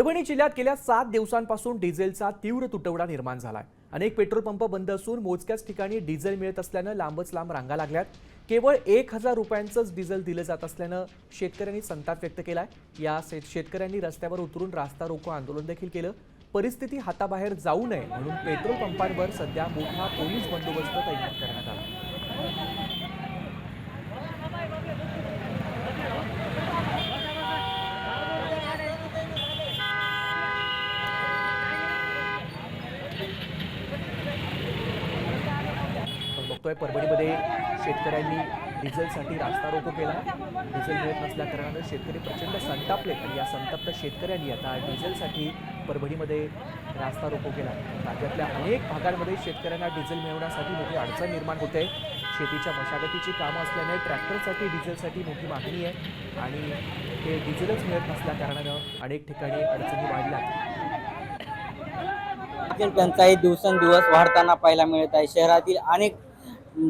परभणी जिल्ह्यात गेल्या 7 दिवसांपासून डिझेलचा तीव्र तुटवडा निर्माण झालाय। अनेक पेट्रोल पंप बंद असून मोजक्याच ठिकाणी डिझेल मिळत असल्यानं लांबच लांब रांगा लागल्यात। केवळ 1000 रुपयांचंच डिझेल दिलं जात असल्यानं शेतकऱ्यांनी संताप व्यक्त केलाय। या शेतकऱ्यांनी रस्त्यावर उतरून रास्ता रोको आंदोलन देखील केलं। परिस्थिती हाताबाहेर जाऊ नये म्हणून पेट्रोल पंपांवर सध्या मोठा पोलीस बंदोबस्त तैनात करण्यात आला। बघतोय परभणीमध्ये शेतकऱ्यांनी डिझेलसाठी रास्ता रोको केला। डिझेल मिळत नसल्या कारणाने शेतकरी प्रचंड संतापले आणि या संतप्त शेतकऱ्यांनी आता डिझेलसाठी परभणीमध्ये रास्ता रोको केला। राज्यातल्या अनेक भागांमध्ये शेतकऱ्यांना डिझेल मिळवण्यासाठी मोठी अडचण निर्माण होते। शेतीच्या मशागतीची कामं असल्याने ट्रॅक्टरसाठी डिझेलसाठी मोठी मागणी आहे आणि हे डिझेलच मिळत नसल्या कारणाने अनेक ठिकाणी अडचणी वाढल्या। डिझेल टंचाई दिवसेंदिवस वाढताना पाहायला मिळत आहे। शहरातील अनेक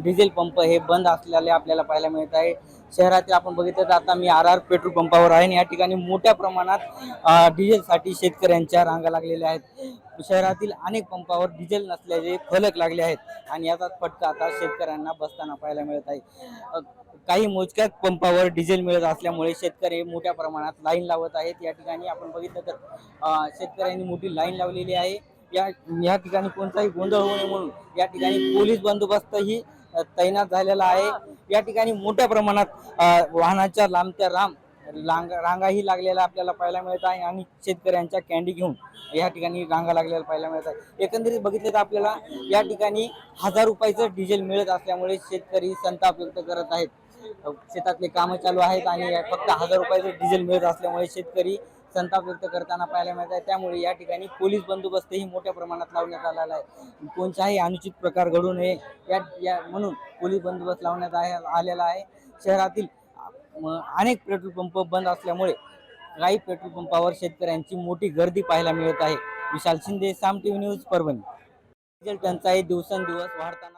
डिझेल पंप हे बंद असलेले आपल्याला पाहायला मिळत आहे। शहरातील आपण बघितलं तर आता मी आर पेट्रोल पंपावर आहे आणि या ठिकाणी मोठ्या प्रमाणात डिझेलसाठी शेतकऱ्यांच्या रांगा लागलेल्या आहेत। शहरातील अनेक पंपावर डिझेल नसल्याचे फलक लागले आहेत आणि याचा फटका आता शेतकऱ्यांना बसताना पाहायला मिळत आहे। काही मोजक्याच पंपावर डिझेल मिळत असल्यामुळे शेतकरी मोठ्या प्रमाणात लाईन लावत आहेत। या ठिकाणी आपण बघितलं तर शेतकऱ्यांनी मोठी लाईन लावलेली आहे। या ठिकाणी कोणताही गोंधळ होऊ नये म्हणून या ठिकाणी पोलीस बंदोबस्तही तैनात झालेला आहे। या ठिकाणी मोठ्या प्रमाणात वाहनाच्या लांबत्या रांगाही लागलेल्या आपल्याला पाहायला मिळत आहे आणि शेतकऱ्यांच्या कॅन्डी घेऊन या ठिकाणी रांगा लागलेल्या पाहायला मिळत आहे। एकंदरीत बघितलं तर आपल्याला या ठिकाणी 1000 रुपयाचं डिझेल मिळत असल्यामुळे शेतकरी संताप व्यक्त करत आहेत। शेतातले कामं चालू आहेत आणि फक्त 1000 रुपयाचं डिझेल मिळत असल्यामुळे शेतकरी संताप व्यक्त करताना पाहायला मिळत आहे। त्यामुळे या ठिकाणी पोलीस बंदोबस्तही मोठ्या प्रमाणात लावण्यात आलेला आहे। कोणताही अनुचित प्रकार घडू नये म्हणून पोलीस बंदोबस्त लावण्यात आलेला आहे। शहरातील अनेक पेट्रोल पंप बंद असल्यामुळे काही पेट्रोल पंपावर शेतकऱ्यांची मोठी गर्दी पाहायला मिळत आहे। विशाल शिंदे, साम टीव्ही न्यूज, परभणी। डिझेल टंचाई दिवसेंदिवस वाढताना